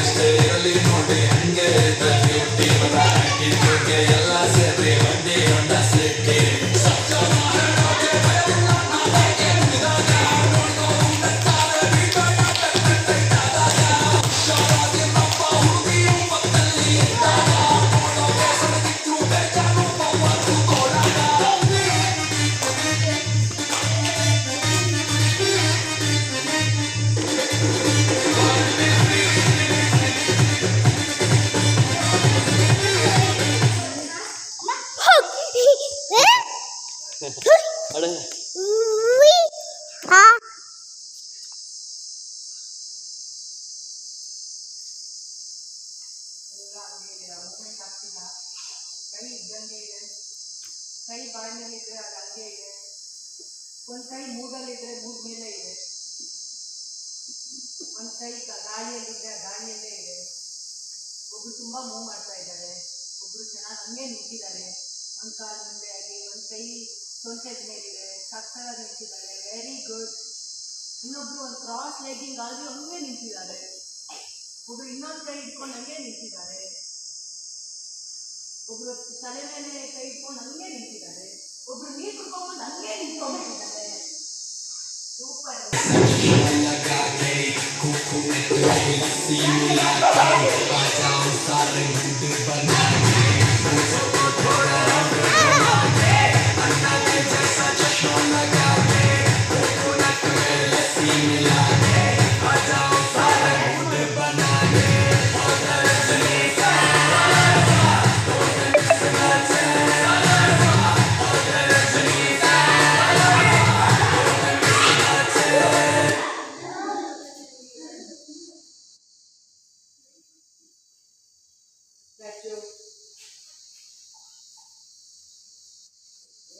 ಎಷ್ಟೇ ಇರಲಿ ನೋಡಿ ಹಂಗೆ ಬ್ಯೂಟಿ ಹಾಕಿದ್ದಕ್ಕೆ ಎಲ್ಲ ಸೇರಿ ಬಂದಿ ಹೊಂಡ ಸಿಕ್ಕಿ ಅಡ ಕೈ ಇದ್ದಂಗೆ ಇದೆ, ಕೈ ಬಾಯಿನಲ್ಲಿದ್ರೆ ಅದು ಹಂಗೆ ಇದೆ, ಒಂದು ಕೈ ಮೂಗಲ್ಲಿದ್ರೆ ಮೂಗ್ ಮೇಲೆ ಇದೆ, ಒಂದು ಕೈ ಗಾಳಿಯಲ್ಲಿದ್ರೆ ಗಾಳಿಯಲ್ಲೇ ಇದೆ. ಒಬ್ರು ತುಂಬಾ ಮೂವ್ ಮಾಡ್ತಾ ಇದ್ದಾರೆ, ಒಬ್ರು ಚೆನ್ನಾಗಿ ಹಂಗೆ ನಿಂತಿದ್ದಾರೆ, ಒಂದು ಕಾಲು ಮುಂದೆ ಆಗಿ ಒಂದು ಕೈ ಸೊಂಟದ ಮೇಲಿದೆ, ಸಕ್ಕತ್ತಾಗಿ ನಿಂತಿದ್ದಾರೆ, ವೆರಿ ಗುಡ್. ಇನ್ನೊಬ್ರು ಒಂದು ಕ್ರಾಸ್ ಲೆಗ್ಗಿಂಗ್ ಆಗಿ ಹಂಗೆ ನಿಂತಿದ್ದಾರೆ, ಒಬ್ರು ಇನ್ನೊಂದು ಕೈ ಇಟ್ಕೊಂಡು ಹಂಗೆ ನಿಂತಿದ್ದಾರೆ, ಒಬ್ರು ತಲೆ ಮೇಲೆ ಕೈ ಇಟ್ಕೊಂಡು ಹಂಗೆ ನಿಂತಿದ್ದಾರೆ, ಒಬ್ರು ನೀರು ಕುಡ್ಕೊಂಡ್ಬಂದು ಹಂಗೆ ನಿಂತ್ಕೊಂಡ್ಬಿಟ್ಟಿದ್ದಾರೆ. ಸೂಪರ್.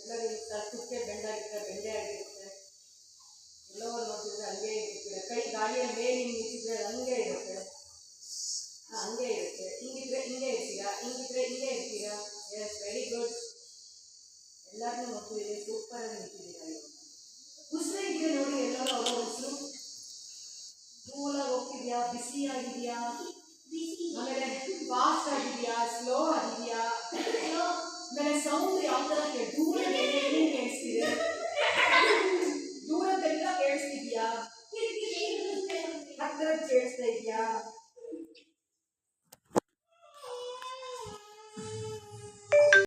ಎಲ್ಲರೂ ತಕ್ಕಕ್ಕೆ ಬೆಂಡಾಗಿದ್ರೆ ಬೆಂಡೆ ಆಗಿರುತ್ತೆ, ಎಲ್ಲೋ ನೋಡಿದ್ರೆ ಹಂಗೆ ಇರುತ್ತೆ, ಕೈ ಗಾಳಿಯಲ್ಲಿ ಮೇಲೆ ನಿಂತಿದ್ರೆ ಹಂಗೆ ಇರುತ್ತೆ, ಹಂಗೆ ಇರುತ್ತೆ, ಹಿಂಗಿದ್ರೆ ಹಿಂಗೆ ಇರ್ತೀರಾ, ಹಿಂಗಿದ್ರೆ ಹಿಂಗೆ ಇರ್ತೀರಾ. Yes, very good. ಎಲ್ಲರನ್ನೂ ನೋಡ್ತಿದ್ದೀರಿ, ಸೂಪರ್ ಆಗಿ ನಿಂತಿದ್ದೀರಾ. ಉಸಿರು ಇದೆ ನೋಡಿ, ಎಲ್ಲರೂ ಅವರ ಉಸಿರು ಕೂಲಾಗಿ ಹೋಗ್ತಿದ್ಯಾ, ಬಿಸಿ ಆಗಿದೆಯಾ, ಆಮೇಲೆ ಫಾಸ್ಟ್ ಆಗಿದೆಯಾ, ಸ್ಲೋ ಆಗಿದೆಯಾ,